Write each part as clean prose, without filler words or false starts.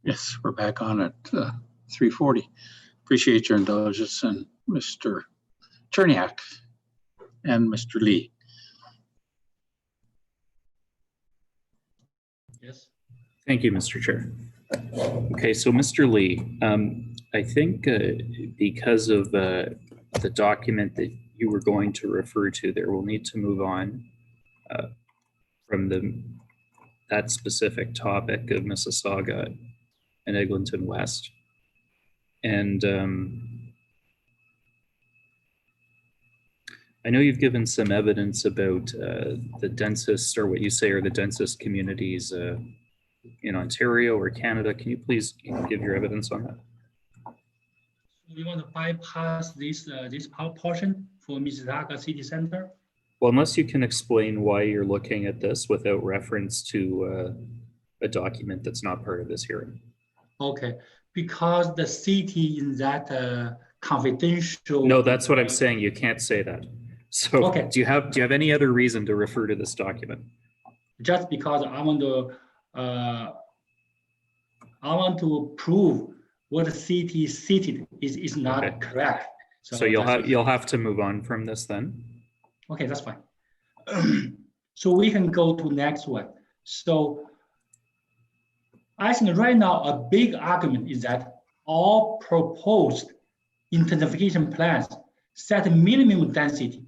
Yes, we're back on at 3:40. Appreciate your indulgence, and Mr. Cherniak and Mr. Lee. Yes. Thank you, Mr. Chair. Okay, so Mr. Lee, I think because of the document that you were going to refer to there, we'll need to move on from that specific topic of Mississauga and Eglinton West. And I know you've given some evidence about the densest, or what you say are the densest communities in Ontario or Canada. Can you please give your evidence on that? We want to bypass this portion for Mississauga City Center. Well, unless you can explain why you're looking at this without reference to a document that's not part of this hearing. Okay, because the city in that confidential. No, that's what I'm saying. You can't say that. So okay. do you have any other reason to refer to this document? Just because I want to prove what the city cited is not okay. Correct. So you'll have to move on from this then. Okay, that's fine. So we can go to next one. So I think right now a big argument is that all proposed intensification plans set a minimum density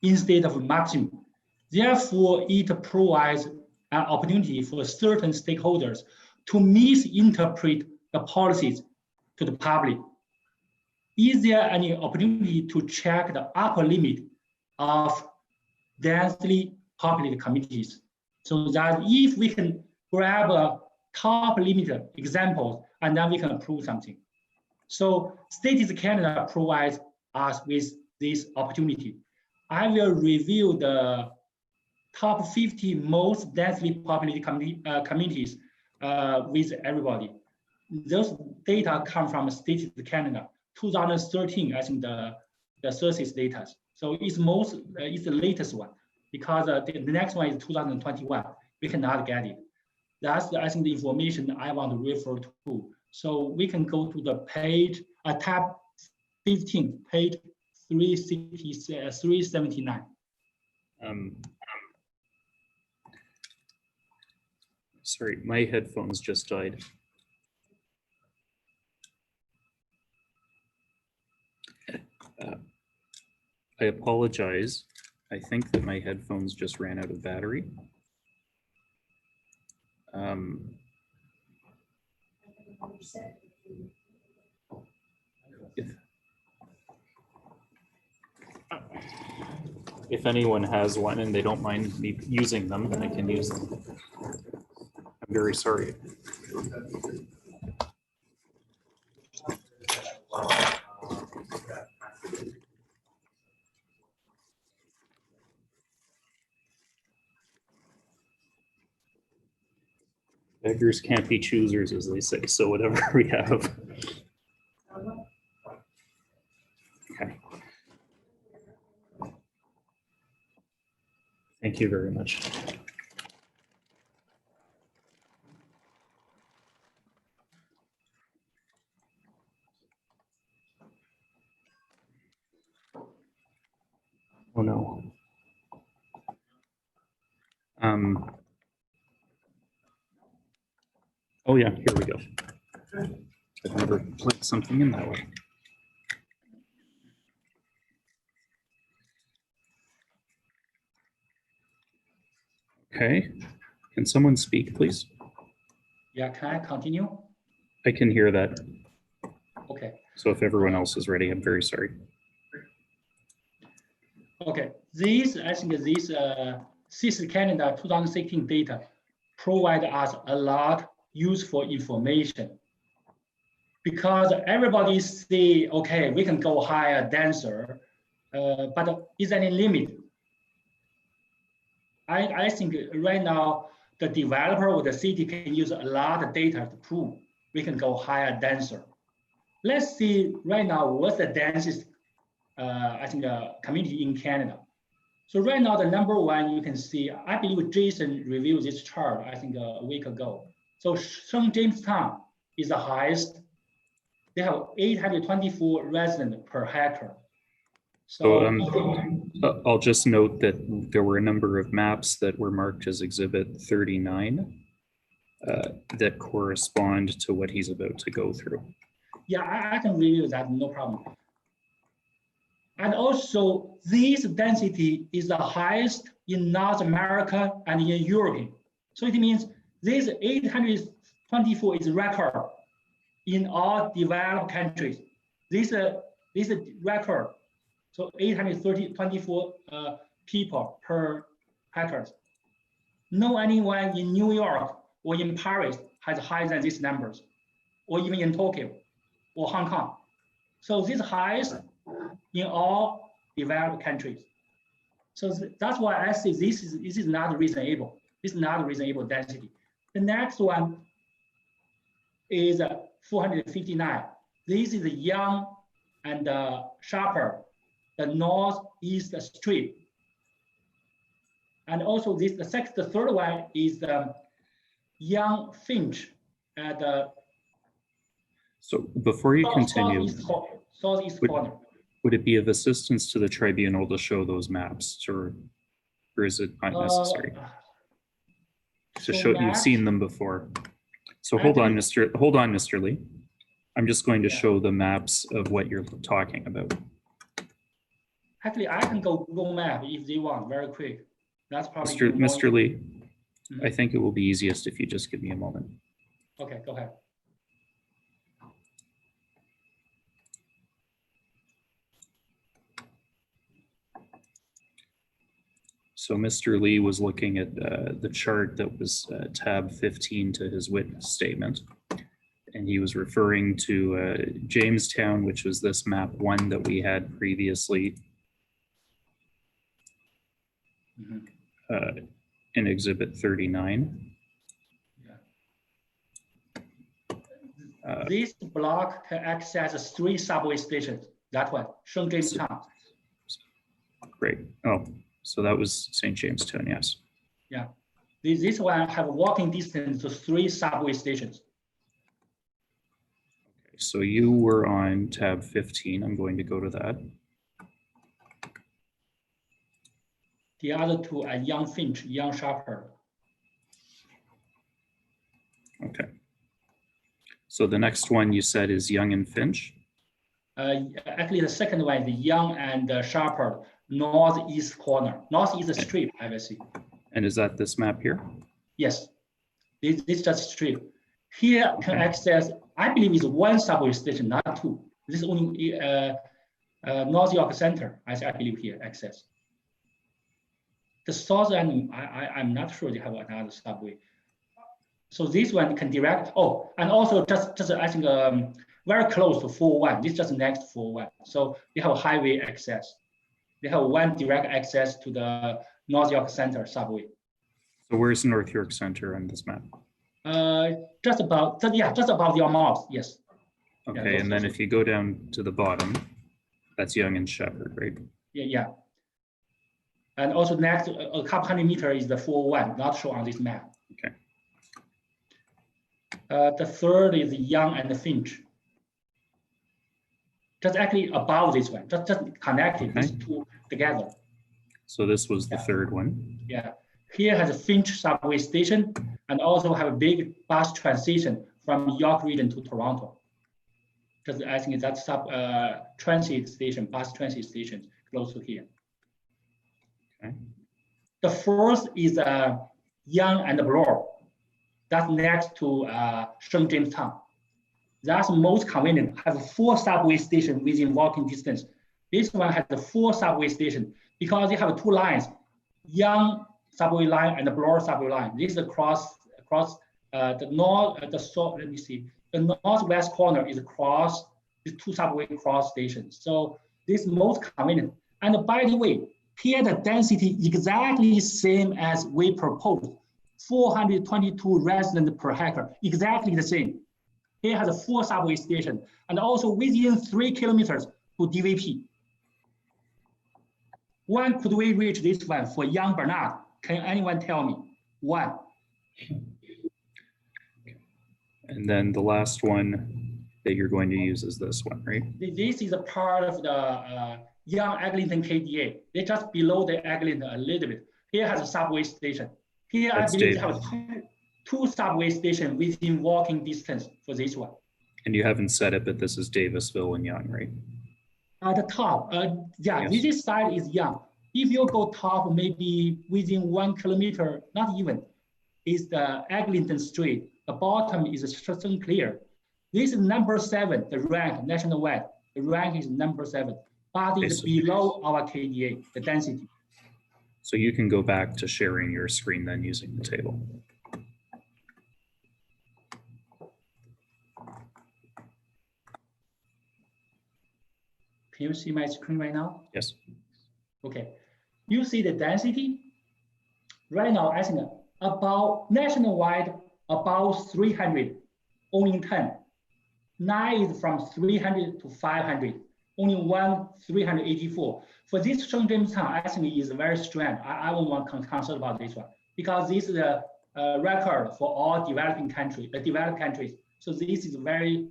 instead of maximum. Therefore, it provides an opportunity for certain stakeholders to misinterpret the policies to the public. Is there any opportunity to check the upper limit of densely populated communities, so that if we can grab a top limit example and then we can approve something? So Statistics Canada provides us with this opportunity. I will review the top 50 most densely populated communities with everybody. Those data come from Statistics Canada, 2013, I think the census data. So it's the latest one, because the next one is 2021. We cannot get it. That's I think the information I want to refer to. So we can go to the page, tab 15, page 379. Sorry, my headphones just died. I apologize. I think that my headphones just ran out of battery. If anyone has one and they don't mind me using them, then I can use them. I'm very sorry. Beggars can't be choosers, as they say, so whatever we have. Okay. Thank you very much. Oh no. Oh yeah, here we go. I've never plugged something in that way. Okay, can someone speak, please? Yeah, can I continue? I can hear that. Okay. So if everyone else is ready, I'm very sorry. Okay, I think this Statistics Canada 2016 data provide us a lot useful information, because everybody say, okay, we can go higher, denser, but is there any limit? I think right now the developer or the city can use a lot of data to prove we can go higher, denser. Let's see right now what's the densest I think community in Canada. So right now the number one you can see, I believe Jason reviewed this chart I think a week ago. So St. James Town is the highest. They have 824 residents per hectare. So So I'll just note that there were a number of maps that were marked as Exhibit 39 that correspond to what he's about to go through. yeah, I can review that, no problem. And also, this density is the highest in North America and in Europe. So it means this 824 is record in all developed countries. This is record. So 824 people per hectares. No anyone in New York or in Paris has higher than these numbers, or even in Tokyo or Hong Kong. So this highest in all developed countries. So that's why I say this is not reasonable. This is not reasonable density. The next one is 459. This is the Yonge and sharper, the northeast strip. And also the third one is the Yonge Finch at the So before you continue, southeast corner. would it be of assistance to the tribunal to show those maps, or is it not necessary? To show you've seen them before. So hold on, Mr. Lee. I'm just going to show the maps of what you're talking about. Actually, I can go Google Map if they want, very quick. That's probably Mr. Lee, I think it will be easiest if you just give me a moment. Okay, go ahead. So Mr. Lee was looking at the chart that was tab 15 to his witness statement. And he was referring to Jamestown, which was this map 1 that we had previously in Exhibit 39. This block can access 3 subway stations. That one, Jamestown. Great. Oh, so that was St. Jamestown, yes. Yeah. This one have walking distance to 3 subway stations. Okay, so you were on tab 15. I'm going to go to that. The other 2 are Yonge Finch, Yonge Sharper. Okay. So the next one you said is Yonge and Finch? Actually, the second one is the Yonge and Sharper, northeast corner, northeast strip, I will see. And is that this map here? Yes, this is just strip. Here can access, I believe is 1 subway station, not 2. This is only North York Center, I believe here, access. The south end, I'm not sure they have another subway. So this one can direct, oh, and also just I think very close to 401. This is just next to 401. So they have highway access. They have 1 direct access to the North York Center subway. So where's North York Center on this map? Just about your mouth, yes. Okay, Yeah, and then if you go down to the bottom, that's Yonge and Shepherd, right? Yeah. And also next, a couple hundred meters is the 401, not shown on this map. Okay. The third is Yonge and Finch. Just actually above this one, just connected these 2 together. So this was the third one. Yeah, here has a Finch subway station and also have a big bus transition from York region to Toronto. Just I think that's transit station, bus transit station close to here. Okay. The fourth is Yonge and Bloor. That's next to Jamestown. That's most convenient. Has 4 subway stations within walking distance. This one has 4 subway stations because they have 2 lines, Yonge subway line and the Bloor subway line. This is across the north. Let me see. The northwest corner is across the 2 subway cross stations. So this is most convenient. And by the way, here the density exactly same as we proposed. 422 residents per hectare, exactly the same. Here has a 4 subway station and also within 3 kilometers to DVP. When could we reach this one for Yonge Bernard? Can anyone tell me? 1. And then the last one that you're going to use is this one, right? This is a part of the Yonge Eglinton KDA. They're just below the Eglinton a little bit. Here has a subway station. Here That's I believe they David. have two subway stations within walking distance for this one. And you haven't said it, but this is Davisville and Yonge, right? At the top, yeah, Yes. this side is Yonge. If you go top, maybe within 1 kilometer, not even, is the Eglinton Street. The bottom is St. Clair. This is number 7, the rank nationwide. The rank is number 7, but it's below our KDA, the density. So you can go back to sharing your screen then using the table. Can you see my screen right now? Yes. Okay. You see the density? Right now, I think about nationwide, about 300, only 10. 9 is from 300 to 500, only 1, 384. For this St. James Town, I think is very strong. I won't want to concern about this one because this is a record for all developing countries, developed countries. So this is very,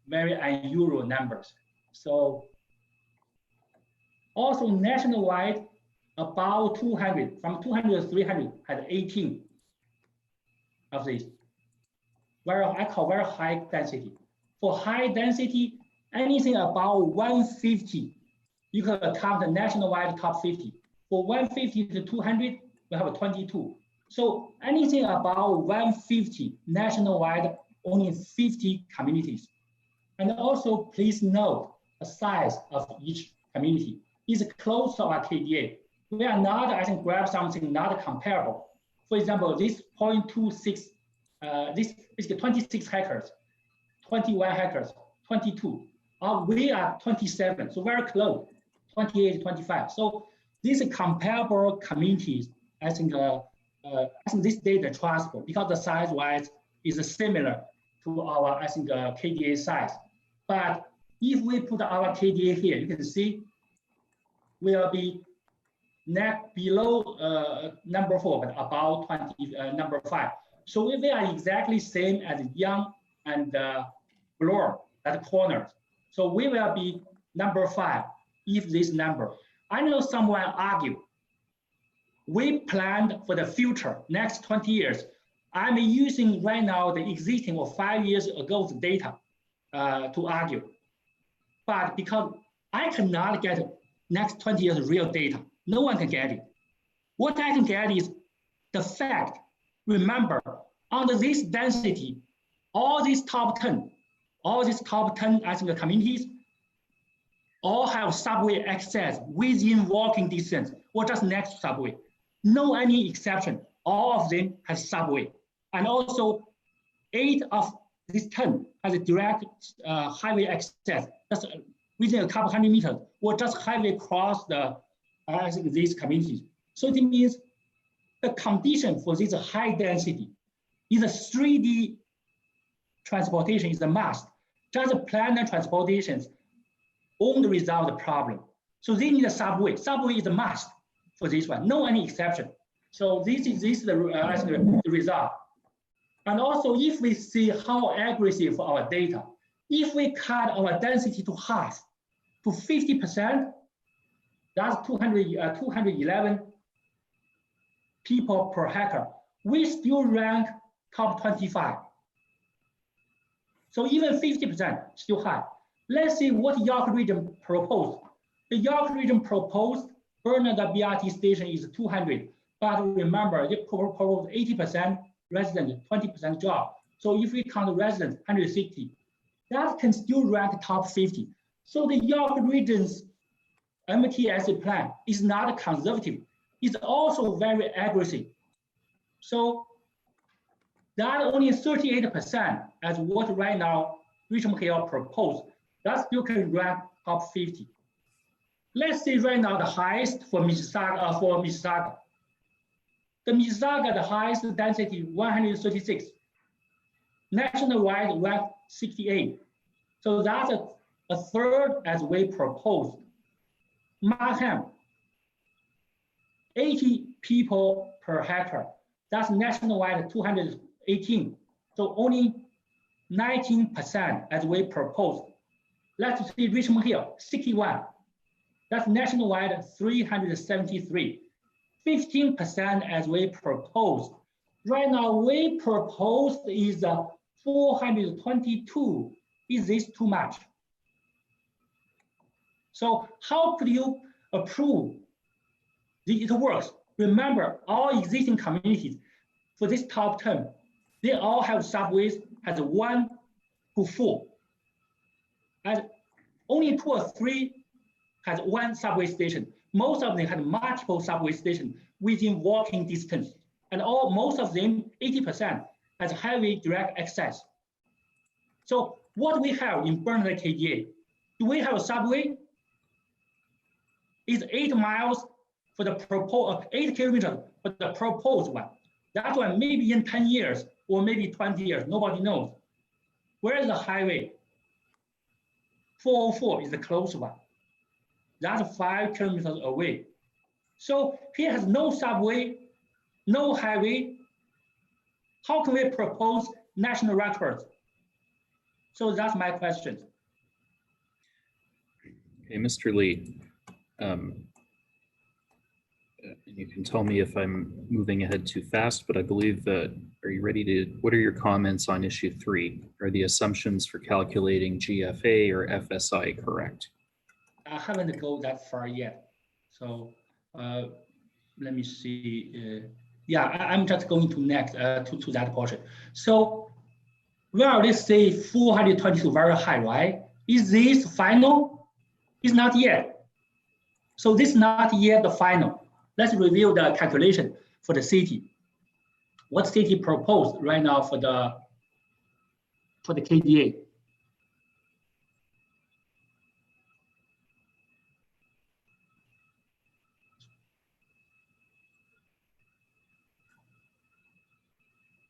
very unusual numbers. So also nationwide, about 200, from 200 to 300 had 18 of these. I call very high density. For high density, anything about 150, you can count the nationwide top 50. For 150 to 200, we have 22. So anything about 150 nationwide, only 50 communities. And also please note the size of each community is close to our KDA. We are not, I think, grab something not comparable. For example, this 0.26, this is 26 hectares, 21 hectares, 22. We are 27, so very close, 28, 25. So these comparable communities, I think this data trustable because the size-wise is similar to our, I think, KDA size. But if we put our KDA here, you can see will be below number 4, but about 20, number 5. So we are exactly same as Yonge and Bloor at corners. So we will be number 5 if this number. I know someone argue, we planned for the future, next 20 years. I'm using right now the existing or 5 years ago's data to argue. But because I cannot get next 20 years real data, no one can get it. What I can get is the fact. Remember, under this density, all these top 10, I think, communities all have subway access within walking distance or just next to subway. No any exception. All of them have subway. And also 8 of these 10 has a direct highway access, just within a couple hundred meters, or just highway across the I think these communities. So it means the condition for this high density is a 3D transportation is a must. Just planned transportations won't resolve the problem. So they need a subway. Subway is a must for this one, no any exception. So this is the result. And also, if we see how aggressive our data, if we cut our density to half, to 50%, that's 211 people per hectare. We still rank top 25. So even 50% still high. Let's see what York region proposed. The York region proposed Bernard BRT station is 200, but remember they proposed 80% resident, 20% job. So if we count residents, 160, that can still rank top 50. So the York region's MTSA plan is not conservative. It's also very aggressive. So that only 38% as what right now Richmond KL proposed, that still can rank top 50. Let's see right now the highest for Mississauga. The Mississauga, the highest density 136. Nationwide rank 68. So that's a third as we proposed. Markham, 80 people per hectare. That's nationwide 218. So only 19% as we proposed. Let's see Richmond Hill, 61. That's nationwide 373. 15% as we proposed. Right now, we proposed is 422. Is this too much? So how could you approve? It works. Remember, all existing communities for this top 10, they all have subways as 1 to 4. And only 2 or 3 has 1 subway station. Most of them had multiple subway stations within walking distance. And most of them, 80%, has highway direct access. So what we have in Bernard KDA, do we have a subway? It's 8 miles for the proposed, 8 kilometers for the proposed one. That one maybe in 10 years or maybe 20 years, nobody knows. Where is the highway? 404 is the close one. That's 5 kilometers away. So he has no subway, no highway. How can we propose national records? So that's my question. Okay, Mr. Lee, you can tell me if I'm moving ahead too fast, but I believe that, are you ready to, what are your comments on issue 3? Are the assumptions for calculating GFA or FSI correct? I haven't go that far yet. So let me see. Yeah, I'm just going to next to that portion. So we already say 422 very high, right? Is this final? It's not yet. So this is not yet the final. Let's review the calculation for the city. What city proposed right now for the KDA?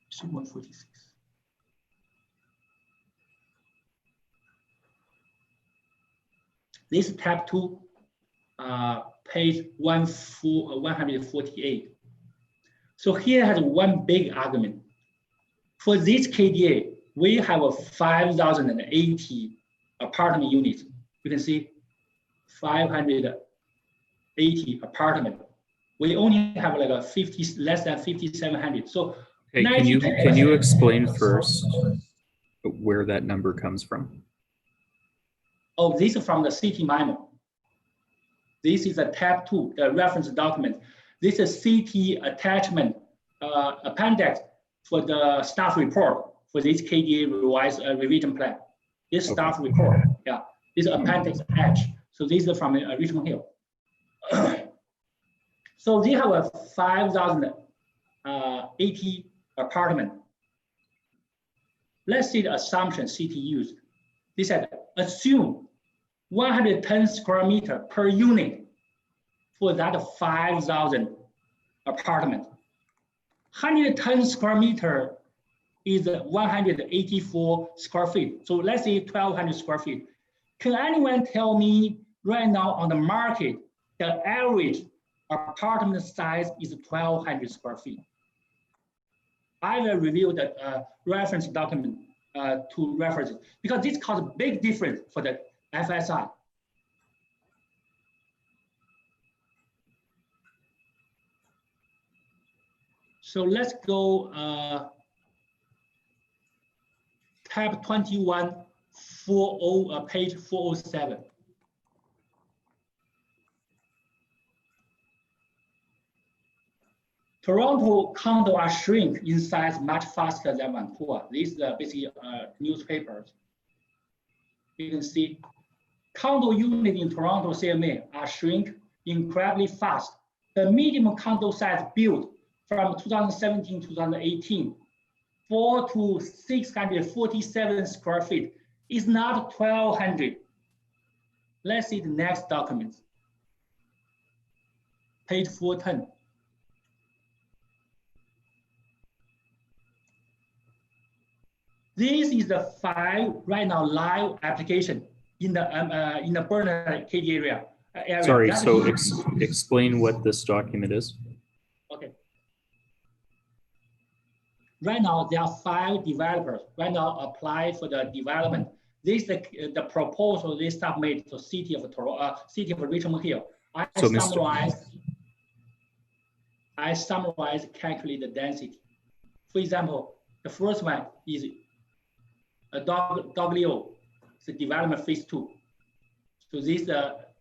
So 146. This tab 2, page 148. So here has one big argument. For this KDA, we have a 5,080 apartment units. You can see 580 apartment. We only have like a 50, less than 5,700. So okay, can you explain first where that number comes from? Oh, this is from the city memo. This is a tab 2, the reference document. This is city attachment appendix for the staff report for this KDA revised revision plan. This staff report, yeah, this appendix H. So this is from Richmond Hill. So they have a 5,080 apartment. Let's see the assumption city used. They said, assume 110 square meter per unit for that 5,000 apartment. 110 square meter is 184 square feet. So let's say 1,200 square feet. Can anyone tell me right now on the market, the average apartment size is 1,200 square feet? I will review the reference document to reference it, because this causes a big difference for the FSI. So let's go tab 21, page 407. Toronto condo are shrink in size much faster than Vancouver. These are basically newspapers. You can see condo units in Toronto CMA are shrink incredibly fast. The medium condo size built from 2017 to 2018, 4 to 647 square feet is not 1,200. Let's see the next document. Page 410. This is the 5 right now live application in the Bernard KDA area. Sorry, so explain what this document is. Okay. right now there are 5 developers right now apply for the development. This is the proposal they submit to City of Richmond Hill. I summarize calculate the density. For example, the first one is a WO, the development phase 2. So these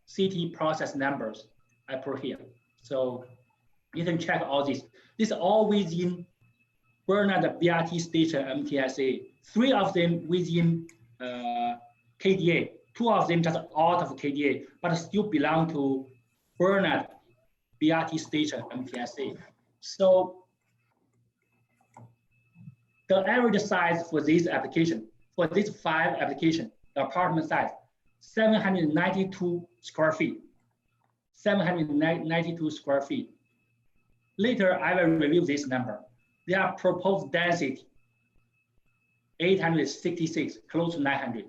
city process numbers I put here. So you can check all this. This is all within Bernard BRT station MTSA. 3 of them within KDA. 2 of them just out of KDA, but still belong to Bernard BRT station MTSA. So the average size for this application, for these 5 applications, the apartment size, 792 square feet. 792 square feet. Later, I will review this number. Their proposed density, 866, close to 900.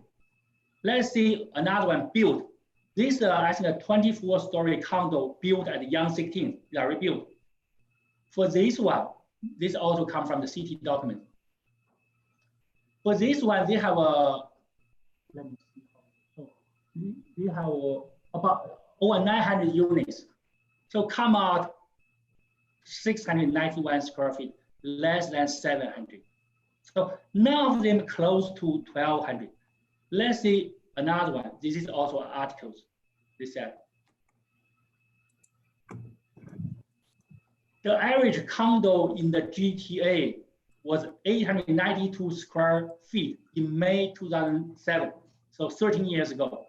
Let's see another one built. This I think a 24-story condo built at Yonge 16, they are rebuilt. For this one, this also comes from the city document. For this one, they have let me see. They have about over 900 units. So come out 691 square feet, less than 700. So none of them close to 1,200. Let's see another one. This is also articles. They said the average condo in the GTA was 892 square feet in May 2007, so 13 years ago.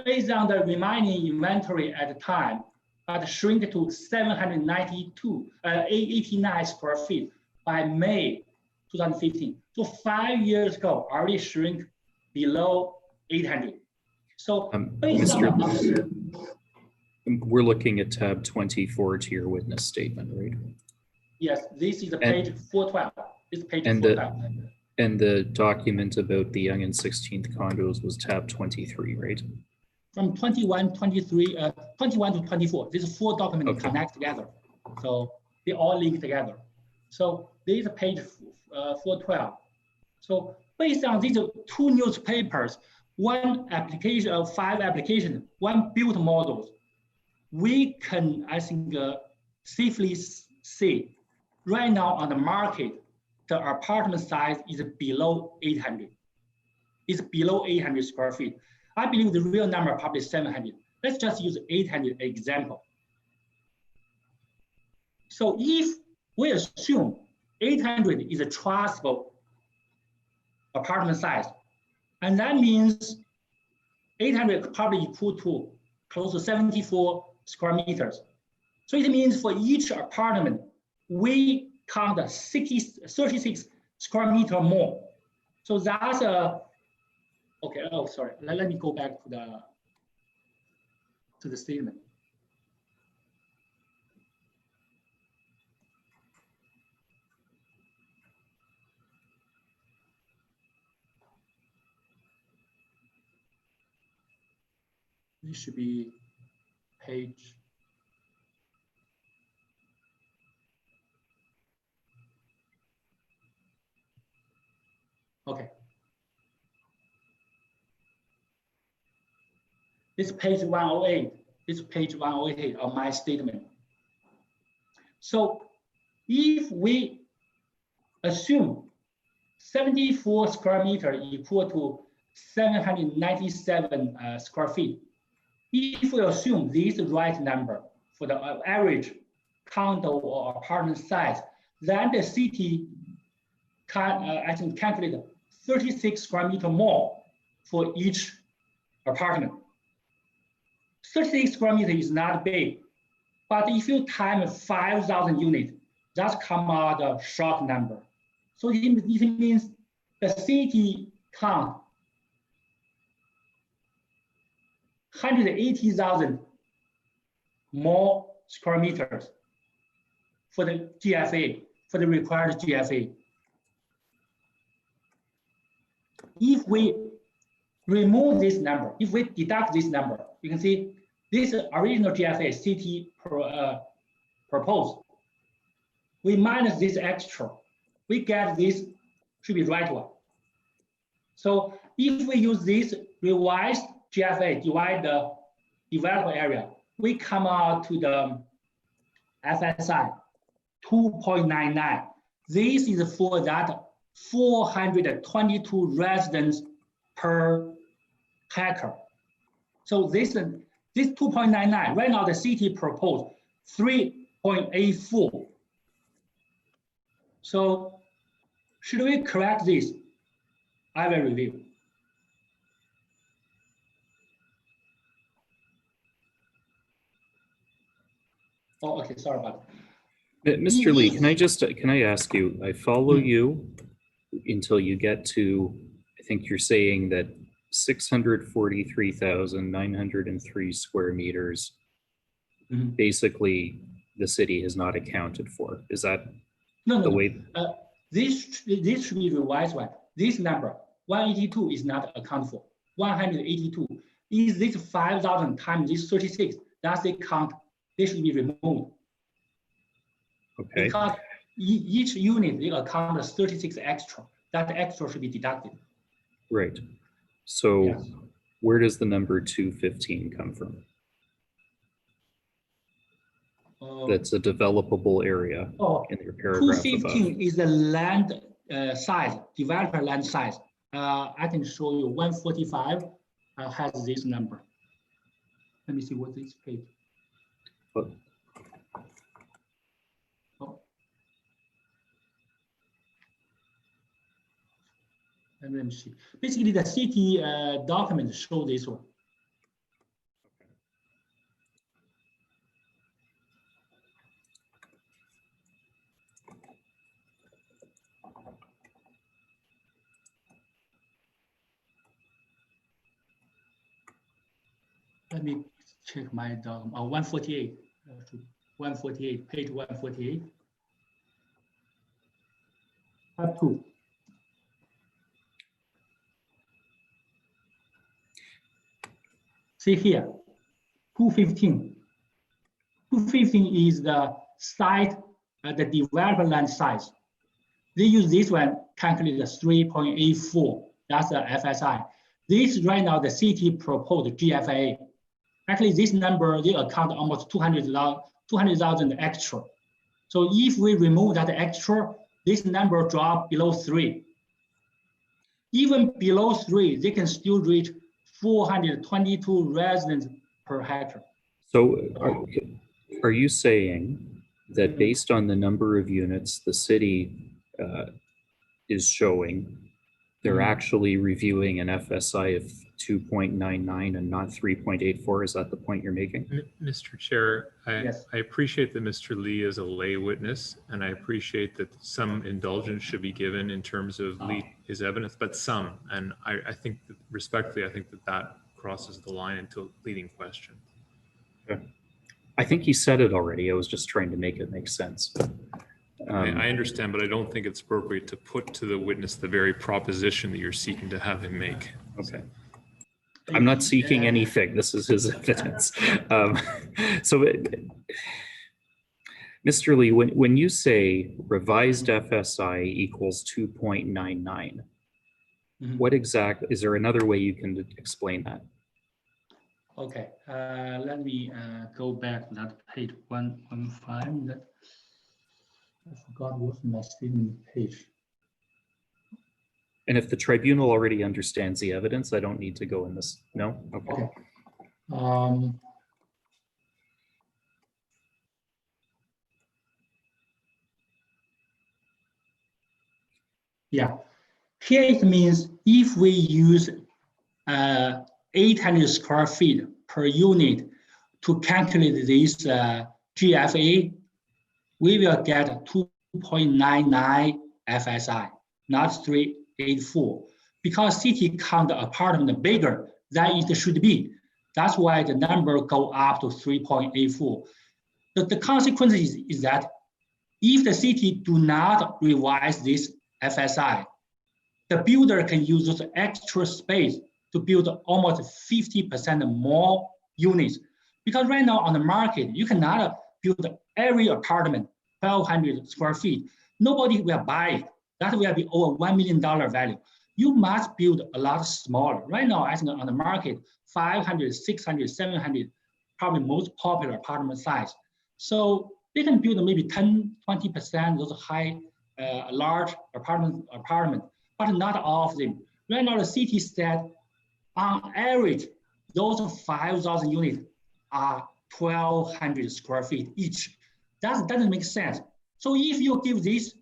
Based on the remaining inventory at the time, but shrink to 789 square feet by May 2015. So 5 years ago, already shrink below 800. So based on we're looking at tab 24 to your witness statement, right? Yes, this is page 412. This page 412. And the document about the Yonge and 16th condos was tab 23, right? From 21, 23, 21 to 24. These 4 documents connect together. So they all link together. So this is page 412. So based on these 2 newspapers, 1 application of 5 applications, 1 built models, we can, I think, safely say right now on the market, the apartment size is below 800. It's below 800 square feet. I believe the real number probably 700. Let's just use 800 example. So if we assume 800 is a trustable apartment size, and that means 800 probably equal to close to 74 square meters. So it means for each apartment, we count 36 square meter more. So that's a, okay, oh, sorry. Let me go back to the statement. This should be page. Okay. This page 108. This page 108 of my statement. So if we assume 74 square meter equal to 797 square feet, if we assume this is the right number for the average condo or apartment size, then the city can I think calculate 36 square meter more for each apartment. 36 square meter is not big, but if you times 5,000 units, that's come out a shock number. So it means the city count 180,000 more square meters for the GFA, for the required GFA. If we remove this number, if we deduct this number, you can see this original GFA city proposed. We minus this extra, we get this should be right one. So if we use this revised GFA, divide the developer area, we come out to the FSI 2.99. This is for that 422 residents per hectare. So this 2.99, right now the city proposed 3.84. So should we correct this? I will review. Oh, okay, sorry about that. Mr. Lee, can I ask you, I follow you until you get to, I think you're saying that 643,903 square meters, basically the city has not accounted for. Is that the way? This should be revised one. This number, 182 is not accounted for. 182 is this 5,000 times this 36. Does it count? They should be removed. Okay. Because each unit they account as 36 extra. That extra should be deducted. Right. So yes. Where does the number 215 come from? That's a developable area in your paragraph 215 above. is the land size, developer land size. I can show you 145 has this number. Let me see what this page. Let me see. Basically, the city document show this one. Let me check my document. 148. 148, page 148. Tab 2. See here, 215. 215 is the site, the developer land size. They use this one, calculate the 3.84. That's the FSI. This right now, the city proposed GFA. Actually, this number, they account almost 200,000 extra. So if we remove that extra, this number drop below 3. Even below 3, they can still reach 422 residents per hectare. So are you saying that based on the number of units the city is showing, they're actually reviewing an FSI of 2.99 and not 3.84? Is that the point you're making? Mr. Chair, Yes. I appreciate that Mr. Lee is a lay witness, and I appreciate that some indulgence should be given in terms of his evidence, but some, and I think that respectfully, I think that crosses the line into leading question. Okay. I think he said it already. I was just trying to make it make sense. I understand, but I don't think it's appropriate to put to the witness the very proposition that you're seeking to have him make. Okay. I'm not seeking anything. This is his evidence. Mr. Lee, when you say revised FSI equals 2.99, what exactly, is there another way you can explain that? Okay, let me go back to that page 115. That I forgot what's my statement page. And if the tribunal already understands the evidence, I don't need to go in this. No? Okay. Yeah, here it means if we use 800 square feet per unit to calculate this GFA, we will get 2.99 FSI, not 3.84, because city count apartment bigger than it should be. That's why the number go up to 3.84. The consequence is that if the city do not revise this FSI, the builder can use this extra space to build almost 50% more units. Because right now on the market, you cannot build every apartment 1,200 square feet. Nobody will buy it. that will be over $1 million value. You must build a lot smaller. Right now, I think on the market, 500, 600, 700, probably most popular apartment size. So they can build maybe 10, 20% those high, large apartment, but not all of them. Right now, the city said on average, those 5,000 units are 1,200 square feet each. That doesn't make sense. So if you give these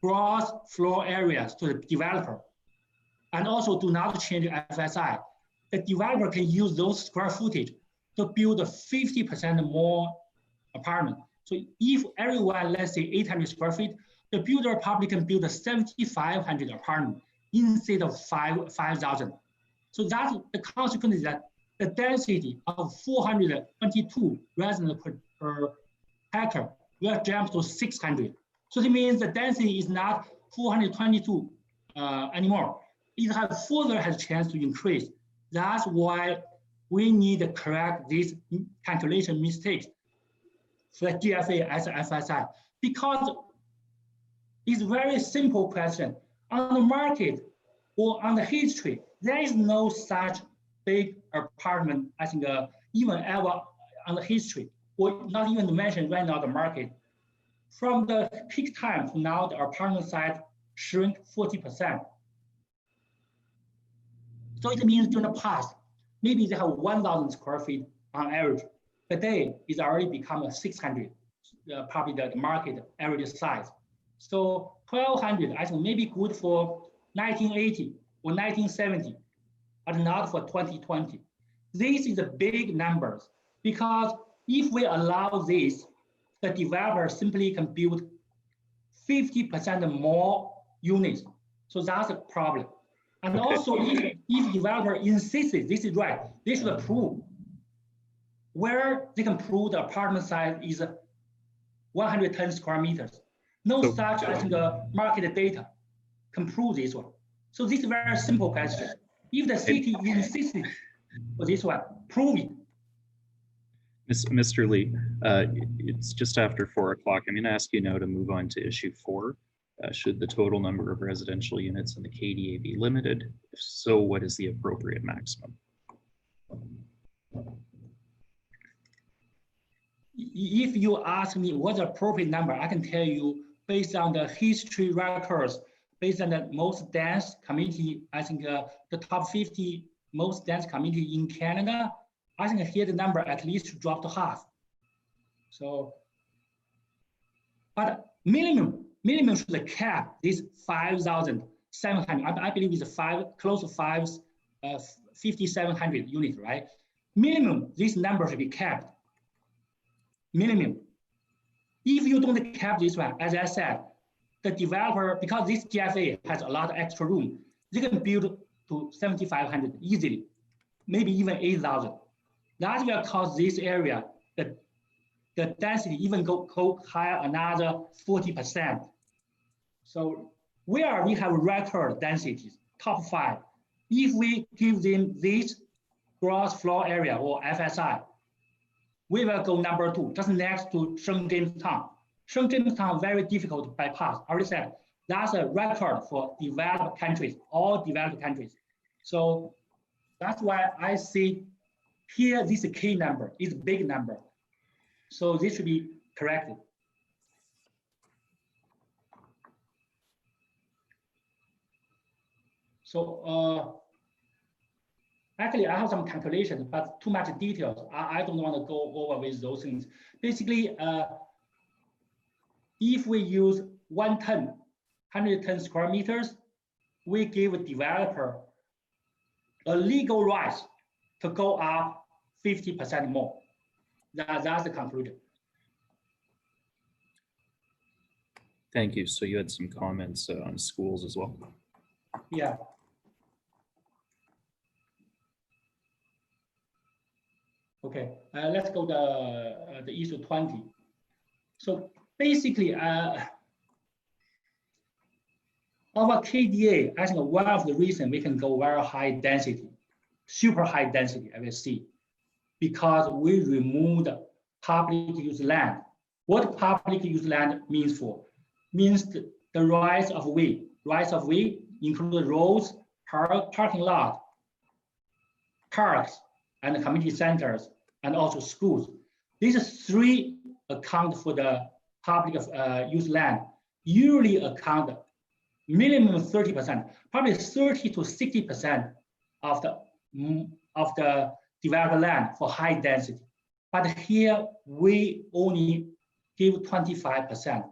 gross floor areas to the developer, and also do not change FSI, the developer can use those square footage to build 50% more apartment. So if everyone, let's say 800 square feet, the builder probably can build 7,500 apartment instead of 5,000. So that's the consequence is that the density of 422 residents per hectare will jump to 600. So it means the density is not 422 anymore. It has further has a chance to increase. That's why we need to correct these calculation mistakes for the GFA as FSI, because it's a very simple question. On the market or on the history, there is no such big apartment, I think, even ever on the history, or not even to mention right now the market. From the peak time to now, the apartment size shrink 40%. So it means during the past, maybe they have 1,000 square feet on average. Today, it's already become a 600, probably the market average size. So 1,200, I think maybe good for 1980 or 1970, but not for 2020. This is a big numbers, because if we allow this, the developer simply can build 50% more units. So that's a problem. And okay. Also, if developer insists this is right, they should prove where they can prove the apartment size is 110 square meters. No such, I think, market data can prove this one. So this is a very simple question. If the city insists for this one, prove it. Mr. Lee, it's just after 4 o'clock. I'm going to ask you now to move on to issue 4. Should the total number of residential units in the KDA be limited? If so, what is the appropriate maximum? If you ask me what's the appropriate number, I can tell you based on the history records, based on the most dense community, I think the top 50 most dense community in Canada, I think here the number at least dropped to half. So, but minimum should cap this 5,700. I believe it's close to 5,700 units, right? Minimum, this number should be capped. Minimum. If you don't cap this one, as I said, the developer, because this GFA has a lot of extra room, they can build to 7,500 easily, maybe even 8,000. That will cause this area, the density even go higher another 40%. So where we have record densities, top 5, if we give them this gross floor area or FSI, we will go number 2, just next to Jamestown. Jamestown very difficult to bypass. I already said that's a record for developed countries, all developed countries. So that's why I see here this is a key number, it's a big number. So this should be corrected. So actually, I have some calculations, but too much details. I don't want to go over with those things. Basically, if we use 110 square meters, we give a developer a legal right to go up 50% more. That's the conclusion. Thank you. So you had some comments on schools as well. Yeah. Okay, let's go to the issue 20. So basically, our KDA, I think one of the reasons we can go very high density, super high density, I will see, because we removed public use land. What public use land means for? Means the the rights of way. Rights of way include roads, parking lot, parks, and community centers, and also schools. These three account for the public use land. Usually account minimum 30%, probably 30 to 60% of the developed land for high density. But here we only give 25%.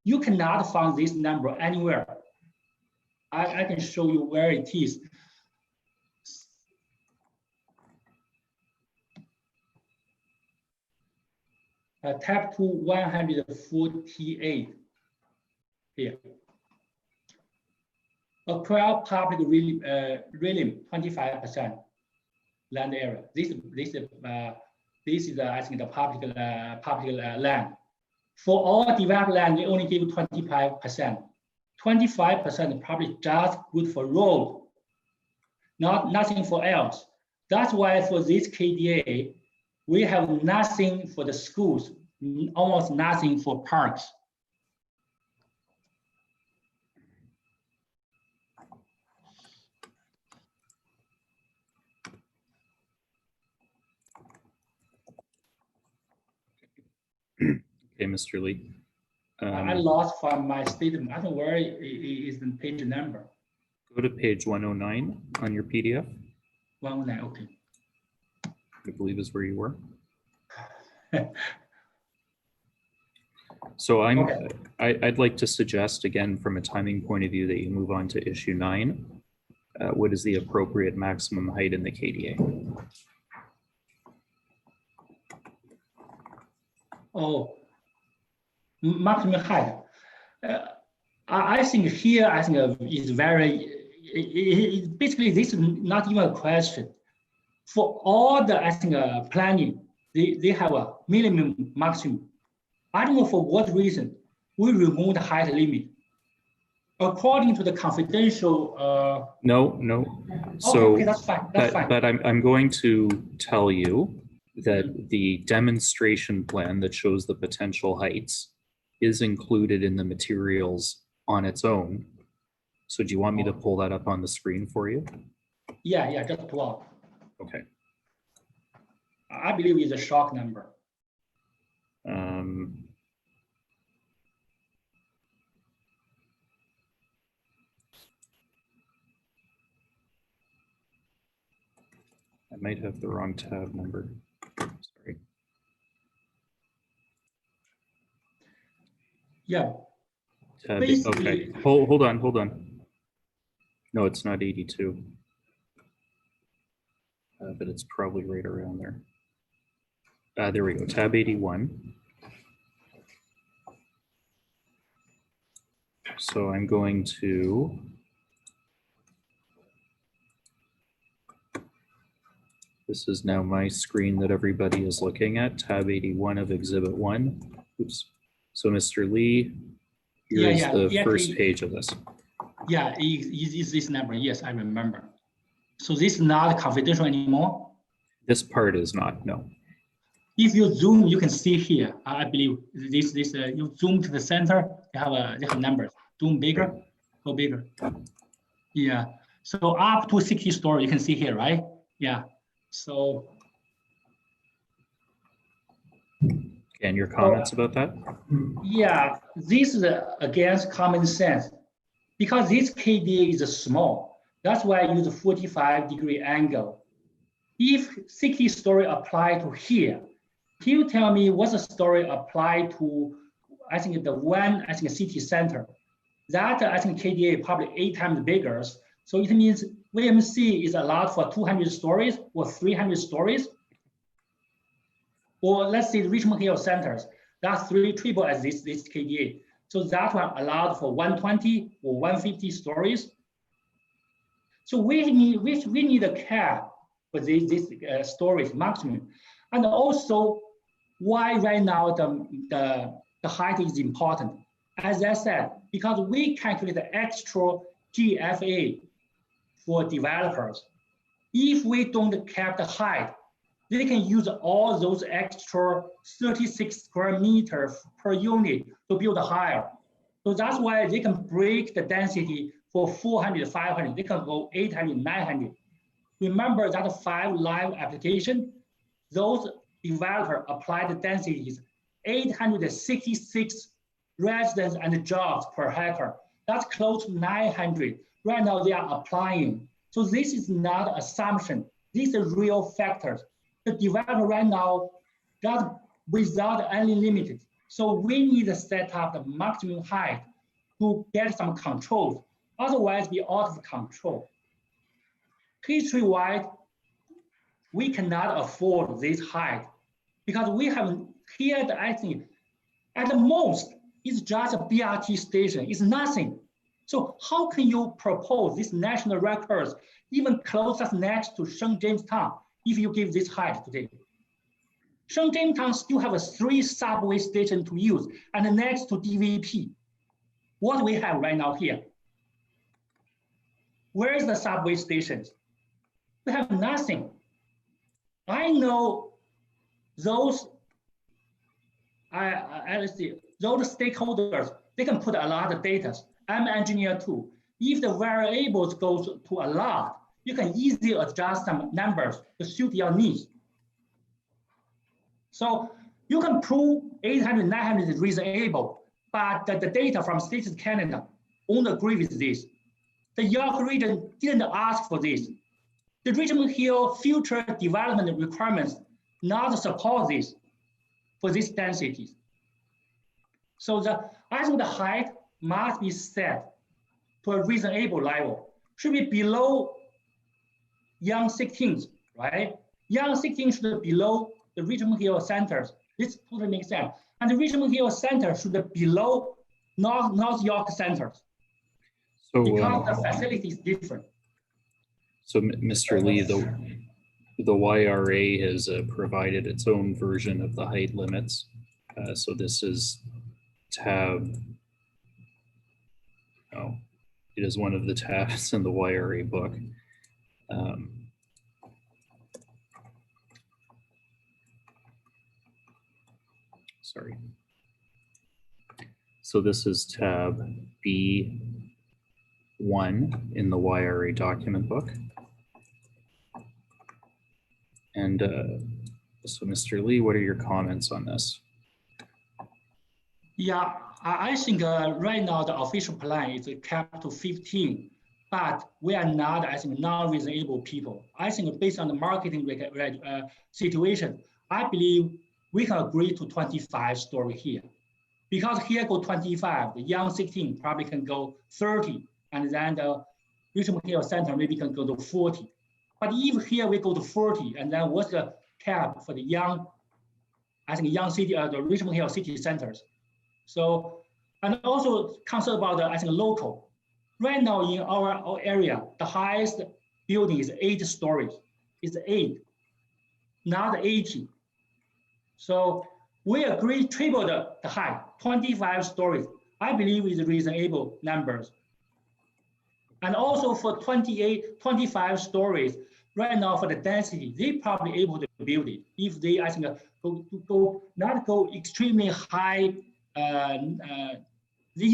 You cannot find this number anywhere. I can show you where it is. Tab 2, 148 here. Acquire public realm, 25% land area. This is I think the public land. For all developed land, we only give 25%. 25% probably just good for road, nothing for else. That's why for this KDA, we have nothing for the schools, almost nothing for parks. Okay, Mr. Lee. I lost from my statement. I don't know where is the page number. Go to page 109 on your PDF. 109, okay. I believe is where you were. So I'd like to suggest again, from a timing point of view, that you move on to issue 9. What is the appropriate maximum height in the KDA? Oh, maximum height. I think here, is very, basically this is not even a question. For all the, planning, they have a minimum maximum. I don't know for what reason we remove the height limit. According to the confidential. No. So, okay, that's fine. That's fine. But I'm going to tell you that the demonstration plan that shows the potential heights is included in the materials on its own. So do you want me to pull that up on the screen for you? Yeah, just pull out. Okay. I believe it's a shock number. I might have the wrong tab number. Sorry. Yeah. Tab, okay. Hold on. No, it's not 82. But it's probably right around there. There we go. Tab 81. So I'm going to this is now my screen that everybody is looking at, tab 81 of exhibit 1. Oops. So Mr. Lee, here's the first page of this. Yeah, is this number? Yes, I remember. So this is not confidential anymore? This part is not, no. If you zoom, you can see here. I believe this you zoom to the center, they have numbers. Zoom bigger, go bigger. Yeah. So up to 60 story, you can see here, right? Yeah. So. And your comments about that? Yeah, this is against common sense because this KDA is small. That's why I use a 45-degree angle. If 60 story apply to here, can you tell me what's the story apply to, I think city center? That I think KDA probably 8 times bigger. So it means VMC is allowed for 200 stories or 300 stories. Or let's say Richmond Hill centers, that's triple as this KDA. So that one allowed for 120 or 150 stories. So we need a cap for this storage maximum. And also why right now the height is important. As I said, because we calculate the extra GFA for developers. If we don't cap the height, they can use all those extra 36 square meters per unit to build higher. So that's why they can break the density for 400, 500. They can go 800, 900. Remember that 5 live application, those developers apply the densities 866 residents and jobs per hectare. That's close to 900. Right now they are applying. So this is not assumption. These are real factors. The developer right now got without any limit. So we need to set up the maximum height to get some controls. Otherwise, we out of control. History-wide, we cannot afford this height because we have here, I think, at the most, it's just a BRT station. It's nothing. So how can you propose this national records even closest next to St. Jamestown if you give this height today? St. Jamestown still have 3 subway stations to use and next to DVP. What we have right now here? Where is the subway stations? We have nothing. I know those those stakeholders, they can put a lot of data. I'm an engineer too. If the variables goes to a lot, you can easily adjust some numbers to suit your needs. So you can prove 800, 900 is reasonable, but the data from States Canada won't agree with this. The York region didn't ask for this. The Richmond Hill future development requirements not support this for these densities. So I think the height must be set to a reasonable level. Should be below Yonge 16th, right? Yonge 16 should be below the Richmond Hill centers. This totally makes sense. And the Richmond Hill center should be below North York centers. So, because the facility is different. So, Mr. Lee, the YRA has provided its own version of the height limits. So this is tab, it is one of the tabs in the YRA book. Sorry. So this is tab B1 in the YRA document book. And so Mr. Lee, what are your comments on this? Yeah, I think right now the official plan is capped to 15, but we are not, I think, non-reasonable people. I think based on the marketing situation, I believe we can agree to 25 story here. Because here go 25, the Yonge 16 probably can go 30, and then the Richmond Hill Center maybe can go to 40. But if here we go to 40, and then what's the cap for the Yonge, I think Yonge City, the Richmond Hill City centers. So, and also concerned about the, I think, local. Right now in our area, the highest building is 8 stories. It's 8, not 80. So we agree triple the height, 25 stories. I believe is reasonable numbers. And also for 28, 25 stories, right now for the density, they probably able to build it. If they, I think, not go extremely high, they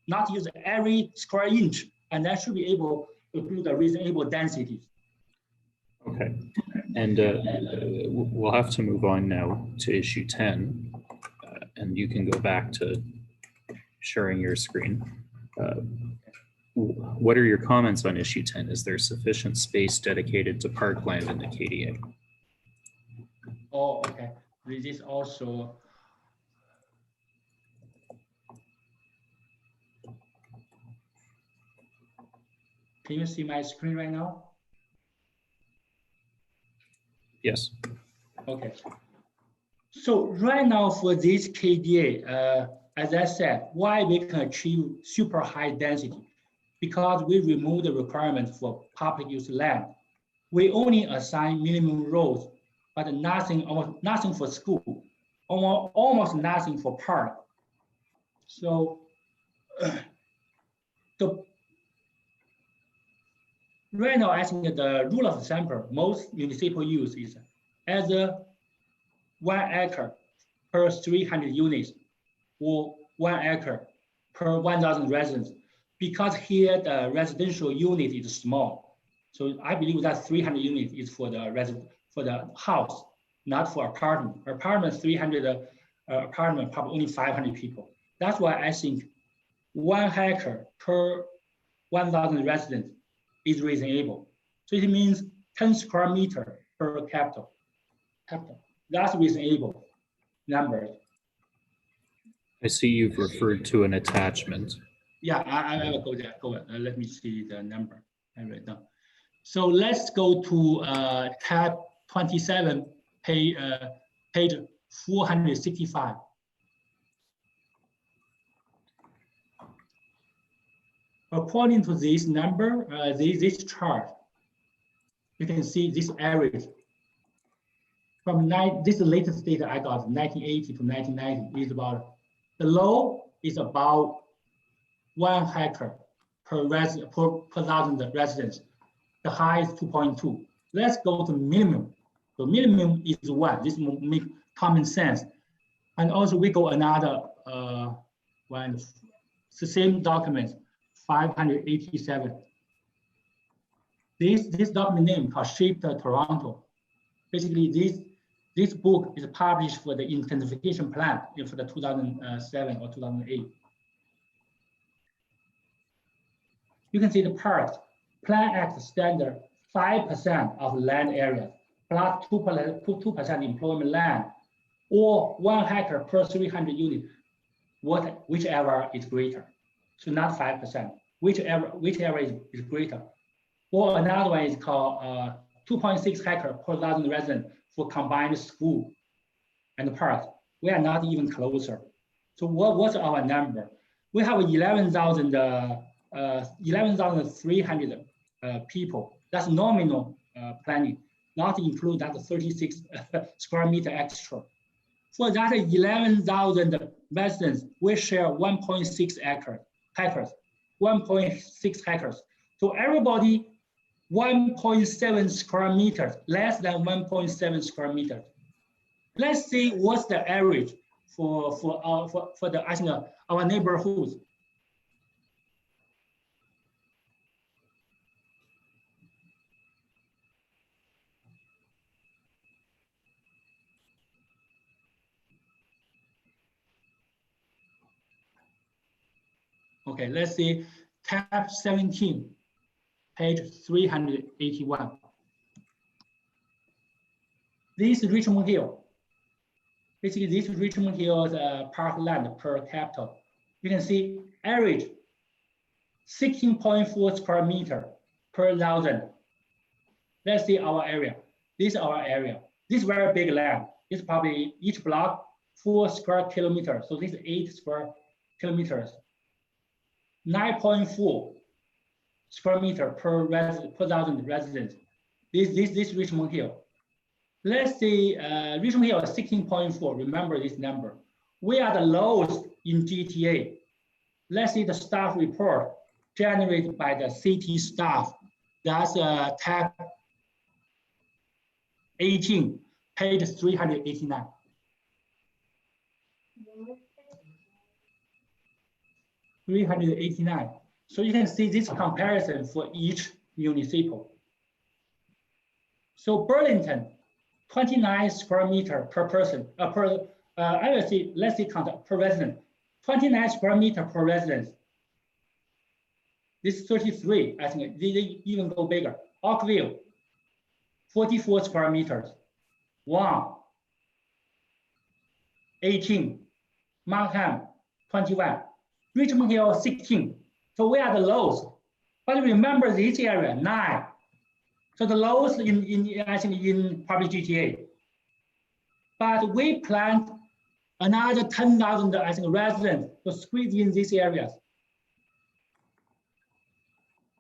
not use every square inch, and that should be able to build a reasonable density. Okay, and we'll have to move on now to issue 10, and you can go back to sharing your screen. What are your comments on issue 10? Is there sufficient space dedicated to parkland in the KDA? Oh, okay. This is also. Can you see my screen right now? Yes. Okay. So right now for this KDA, as I said, why we can achieve super high density? Because we remove the requirement for public use land. We only assign minimum roads, but nothing, almost nothing for school, almost nothing for park. So right now, I think the rule of thumb, most municipal use is as a 1 acre per 300 units, or 1 acre per 1,000 residents. Because here the residential unit is small, so I believe that 300 units is for the house, not for apartment. Apartment 300 apartment, probably only 500 people. That's why I think 1 hectare per 1,000 residents is reasonable. So it means 10 square meter per capita. That's reasonable number. I see you've referred to an attachment. Yeah, I will go there. Go ahead. Let me see the number I write down. So let's go to tab 27, page 465. According to this number, this chart, you can see this average from this is the latest data I got, 1980 to 1990, is about, the low is about 1 hectare per 1,000 residents. The high is 2.2. Let's go to minimum. So minimum is 1. This will make common sense. And also we go another one. It's the same document, 587. This document name called Shaped Toronto. Basically, this book is published for the intensification plan for the 2007 or 2008. You can see the part, Plan Act standard, 5% of land area, plus 2% employment land, or 1 hectare per 300 units, whichever is greater. So not 5%, whichever is greater. Or another one is called 2.6 hectare per 1,000 residents for combined school and park. We are not even closer. So what's our number? We have 11,300 people. That's nominal planning, not include that 36 square meter extra. For that 11,000 residents, we share 1.6 hectares, 1.6 hectares. So everybody 1.7 square meters, less than 1.7 square meters. Let's see what's the average for the I think our neighborhoods. Okay, let's see tab 17, page 381. This is Richmond Hill. Basically, this is Richmond Hill's parkland per capita. You can see average 16.4 square meter per 1,000. Let's see our area. This is our area. This is very big land. It's probably each block 4 square kilometers. So this is 8 square kilometers. 9.4 square meter per 1,000 residents. This Richmond Hill. Let's see, Richmond Hill is 16.4. Remember this number. We are the lowest in GTA. Let's see the staff report generated by the city staff. That's tab 18, page 389. So you can see this comparison for each municipal. So Burlington, 29 square meter per person, let's see count per resident, 29 square meter per resident. This is 33, I think they even go bigger. Oakville, 44 square meters. Wow. 18. Markham, 21. Richmond Hill, 16. So we are the lowest. But remember this area, 9. So the lowest I think in public GTA. But we planned another 10,000 I think residents to squeeze in these areas.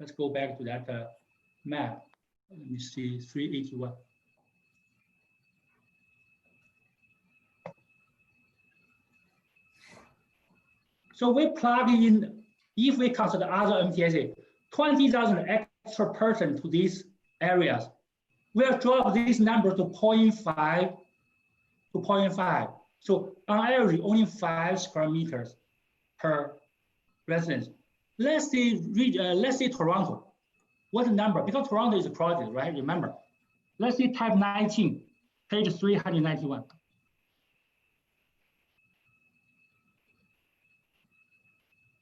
Let's go back to that map. Let me see, 381. So we plug in, if we consider other MTSA, 20,000 extra person to these areas. We'll drop this number to 0.5 to 0.5. So on average, only 5 square meters per residents. Let's say Toronto. What number? Because Toronto is a project, right? Remember. Let's say type 19, page 391.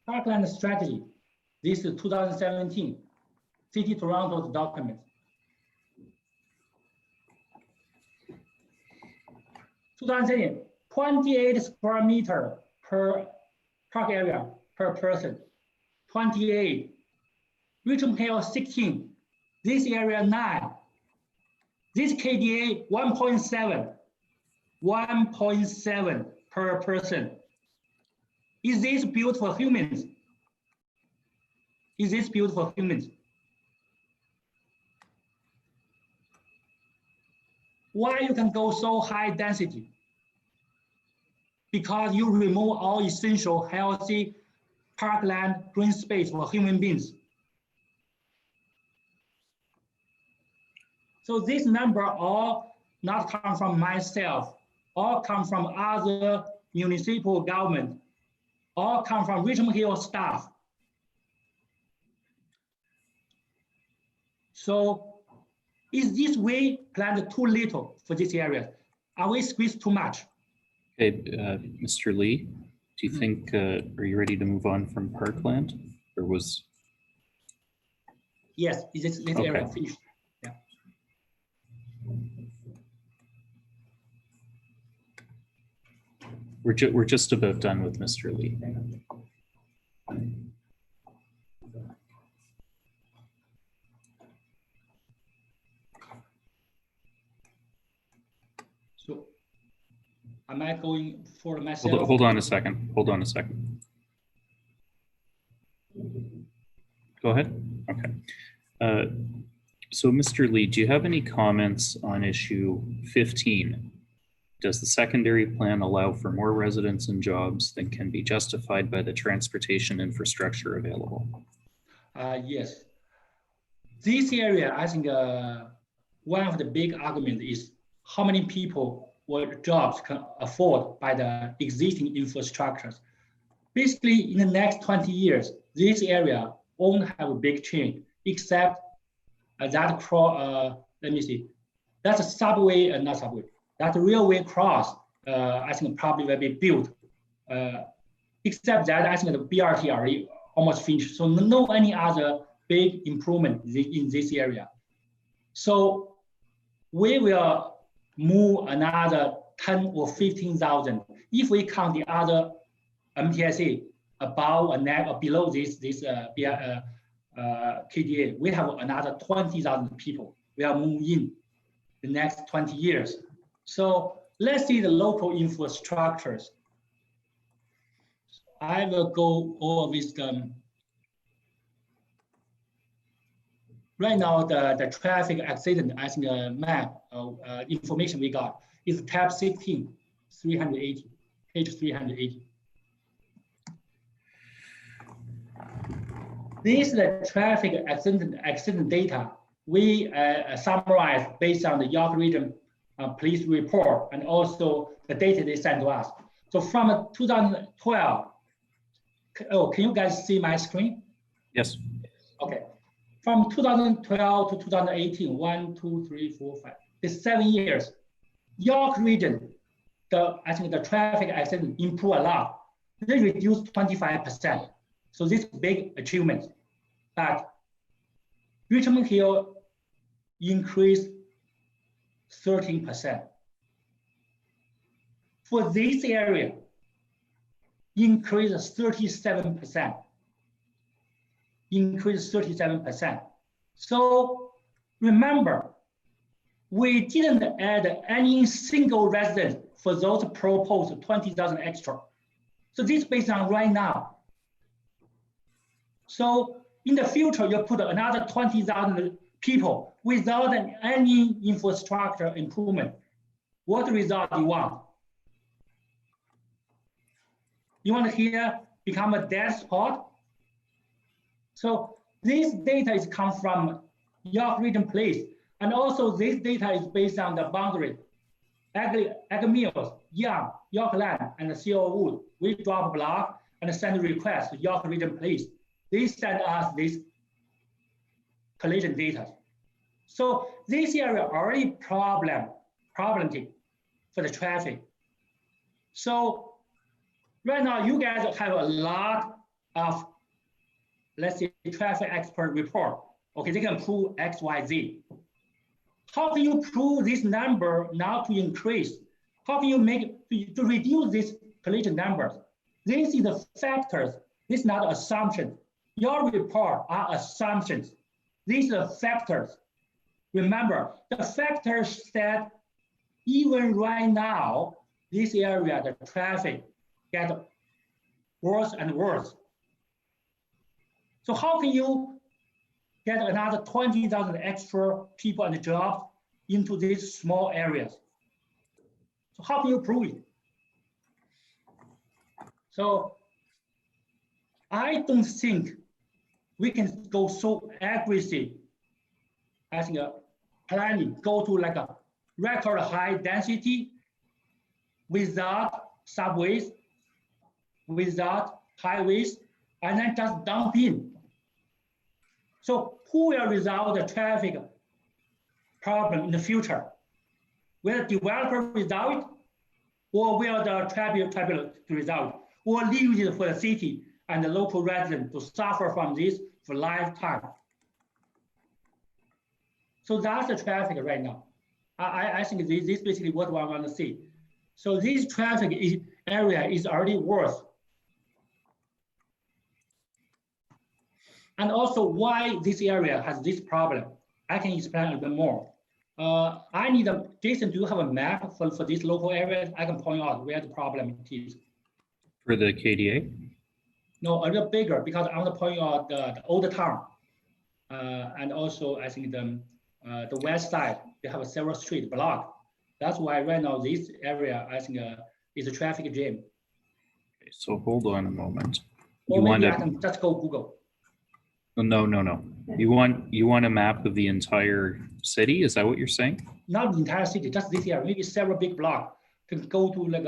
Parkland strategy. This is 2017. City Toronto's document. 2017, 28 square meter per park area per person. 28. Richmond Hill 16. This area 9. This KDA 1.7. 1.7 per person. Is this built for humans? Is this built for humans? Why you can go so high density? Because you remove all essential healthy parkland green space for human beings. So this number all not come from myself, all come from other municipal government, all come from Richmond Hill staff. So is this way planned too little for this area? Are we squeezed too much? Okay, Mr. Lee, do you think, are you ready to move on from Parkland? Or was? Yes, is this area finished? Yeah. We're just about done with Mr. Lee. So am I going for myself? Hold on a second. Hold on a second. Go ahead. Okay. So Mr. Lee, do you have any comments on issue 15? Does the secondary plan allow for more residents and jobs than can be justified by the transportation infrastructure available? Yes. This area, I think one of the big arguments is how many people or jobs can afford by the existing infrastructures. Basically, in the next 20 years, this area won't have a big change, except that, let me see, that's a subway, not subway, that railway cross, I think probably will be built. Except that, I think the BRT already almost finished. So no any other big improvement in this area. So we will move another 10 or 15,000. If we count the other MTSA above and below this KDA, we have another 20,000 people will move in the next 20 years. So let's see the local infrastructures. I will go over with them. Right now, the traffic accident, I think the map information we got is tab 16, 380, page 380. This is the traffic accident data we summarize based on the Yonge region police report and also the data they sent to us. So from 2012, oh, can you guys see my screen? Yes. Okay. From 2012 to 2018, 1, 2, 3, 4, 5, it's 7 years. Yonge region, I think the traffic accident improved a lot. They reduced 25%. So this big achievement. But Richmond Hill increased 13%. For this area, increased 37%. Increased 37%. So remember, we didn't add any single resident for those proposed 20,000 extra. So this is based on right now. So in the future, you put another 20,000 people without any infrastructure improvement. What result do you want? You want to hear become a dead spot? So this data is come from Yonge Region Police, and also this data is based on the boundary. Egg Mills, Yonge, Yorkland, and CO Wood. We drop block, and send a request to York Region Police. They send us this collision data. So this area already problematic for the traffic. So right now you guys have a lot of, let's say, traffic expert report. Okay, they can prove X, Y, Z. How can you prove this number now to increase? How can you make to reduce this collision numbers? This is the factors. This is not assumption. Your report are assumptions. These are factors. Remember, the factors that even right now, this area, the traffic get worse and worse. So how can you get another 20,000 extra people and jobs into these small areas? So how can you prove it? So I don't think we can go so aggressive as a planning, go to like a record high density without subways, without highways, and then just dump in. So who will resolve the traffic problem in the future? Will the developer resolve it, or will the traffic resolve it, or leave it for the city and the local residents to suffer from this for lifetime? So that's the traffic right now. I think this is basically what I want to see. So this traffic area is already worse. And also why this area has this problem. I can explain a little bit more. I need Jason, do you have a map for this local area? I can point out where the problem is. For the KDA? No, a little bigger, because I want to point out the old town. And also I think the west side, they have several street blocked. That's why right now this area, I think is a traffic jam. Okay, so hold on a moment. Or maybe I can just go Google. No. You want a map of the entire city? Is that what you're saying? Not the entire city, just this area, maybe several big blocks. Can go to like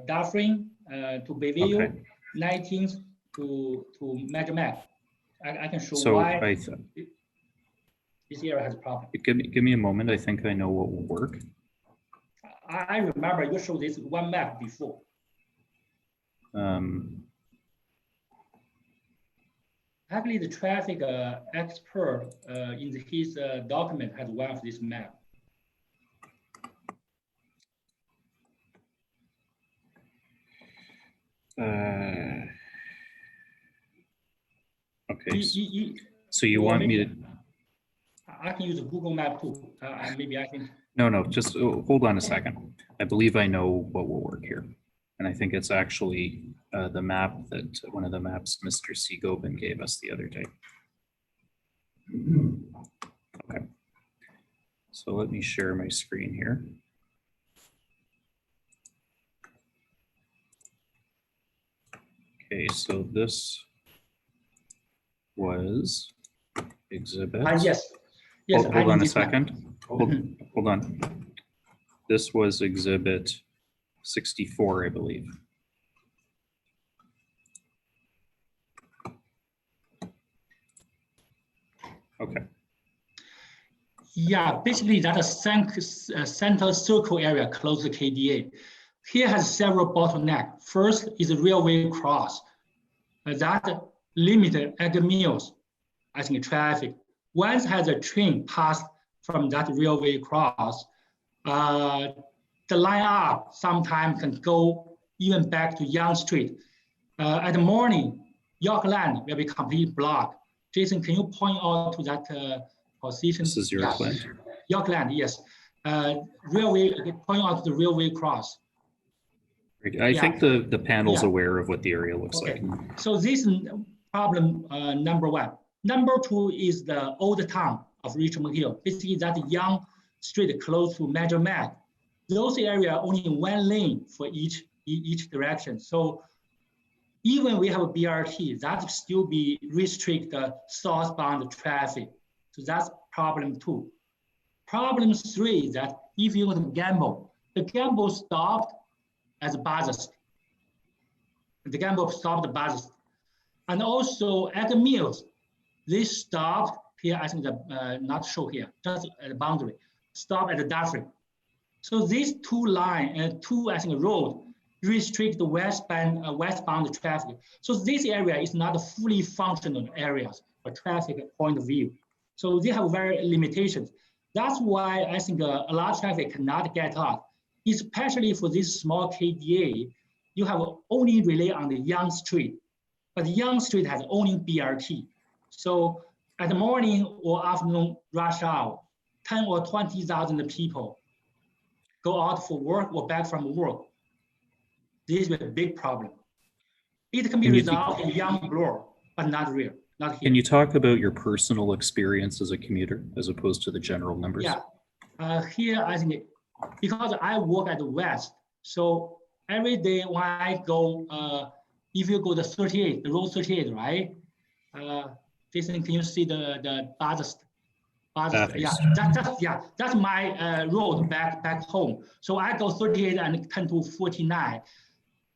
Dufferin, to Bayview, Okay. 19th to Major Mac. I can show So why this area has a problem. give me a moment. I think I know what will work. I remember you showed this one map before. Actually, the traffic expert in his document has one of this map. Okay. So you want me to? I can use a Google map too. Maybe I can. No, just hold on a second. I believe I know what will work here. And I think it's actually the map that one of the maps Mr. Seagoben gave us the other day. Okay. So let me share my screen here. Okay, so this was exhibit. Yes. Hold on a second. Hold on. This was exhibit 64, I believe. Okay. Yeah, basically that center circle area close to KDA. Here has several bottlenecks. First is a railway cross. That limited at meals, I think, traffic. Once has a train pass from that railway cross, the line up sometimes can go even back to Yonge Street. At the morning, York Land will be completely blocked. Jason, can you point out to that position? This is York Land. York Land, yes. Railway, point out the railway cross. I think the panel's aware of what the area looks like. So this is problem number one. Number two is the old town of Richmond Hill. Basically, that Yonge Street close to Major Mac. Those areas only one lane for each direction. So even we have a BRT, that still be restrict the southbound traffic. So that's problem two. Problem three is that if you want to gamble, the gamble stopped as buses. The gamble stopped the buses. And also at the mills, they stopped here, I think the, not show here, just at the boundary, stop at the Dufferin. So these two line, I think road restrict the westbound traffic. So this area is not a fully functional areas for traffic point of view. So they have very limitations. That's why I think a lot of traffic cannot get out, especially for this small KDA. You have only rely on the Yonge Street, but Yonge Street has only BRT. So at the morning or afternoon rush hour, 10 or 20,000 people go out for work or back from work. This is a big problem. It can be resolved in Yonge Bloor, but not real, not here. Can you talk about your personal experience as a commuter as opposed to the general numbers? Yeah, here I think because I work at the West, so every day when I go, if you go to 38, the road 38, right? Jason, can you see the buses? Yeah, that's my road back home. So I go 38 and 10 to 49.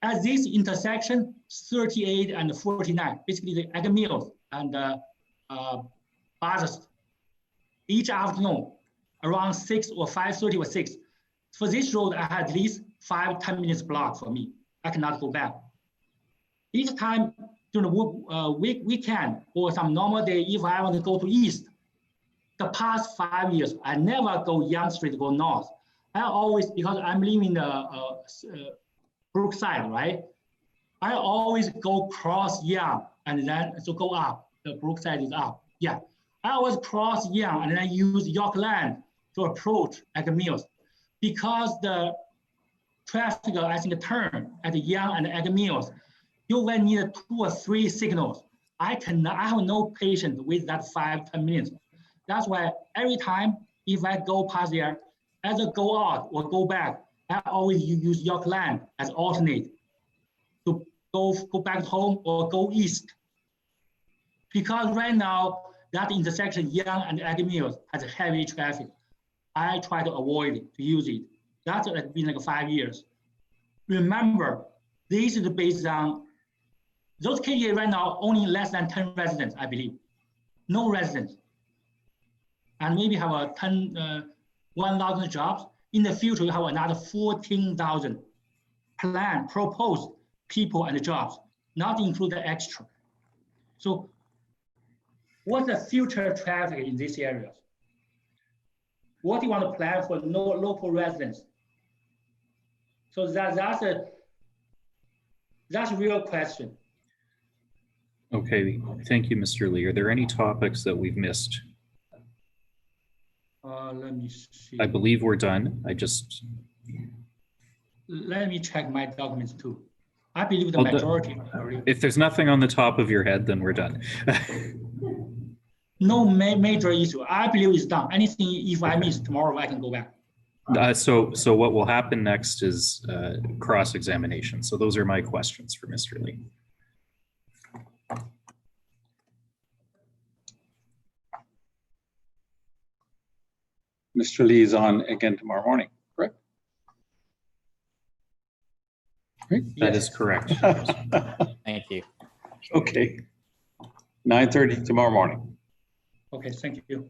At this intersection, 38 and 49, basically the egg mills and buses, each afternoon around 6 or 5:30 or 6. For this road, I had at least 5-10 minutes block for me. I cannot go back. Each time during the weekend or some normal day, if I want to go to east, the past 5 years, I never go Yonge Street, go north. I always, because I'm living the Brookside, right? I always go cross Yonge and then so go up. The Brookside is up. Yeah, I always cross Yonge and then use Yorkland to approach at the mills, because the traffic, I think, turn at the Yonge and at the mills, you will need 2 or 3 signals. I have no patience with that 5-10 minutes. That's why every time if I go past there, either go out or go back, I always use Yorkland as alternate to go back home or go east. Because right now, that intersection, Yonge and Egg Mills, has heavy traffic. I try to avoid it, to use it. That's been like 5 years. Remember, this is based on, those KDA right now only less than 10 residents, I believe. No residents. And maybe have a 1,000 jobs. In the future, you have another 14,000 planned, proposed people and jobs, not include the extra. So what's the future traffic in these areas? What do you want to plan for local residents? So that's a real question. Okay, thank you, Mr. Lee. Are there any topics that we've missed? Let me see. I believe we're done. Let me check my documents too. I believe the majority already. If there's nothing on the top of your head, then we're done. No major issue. I believe it's done. Anything, if I miss tomorrow, I can go back. So what will happen next is cross-examination. So those are my questions for Mr. Lee. Mr. Lee is on again tomorrow morning, correct? Right? That is correct. Thank you. Okay. 9:30 tomorrow morning. Okay, thank you.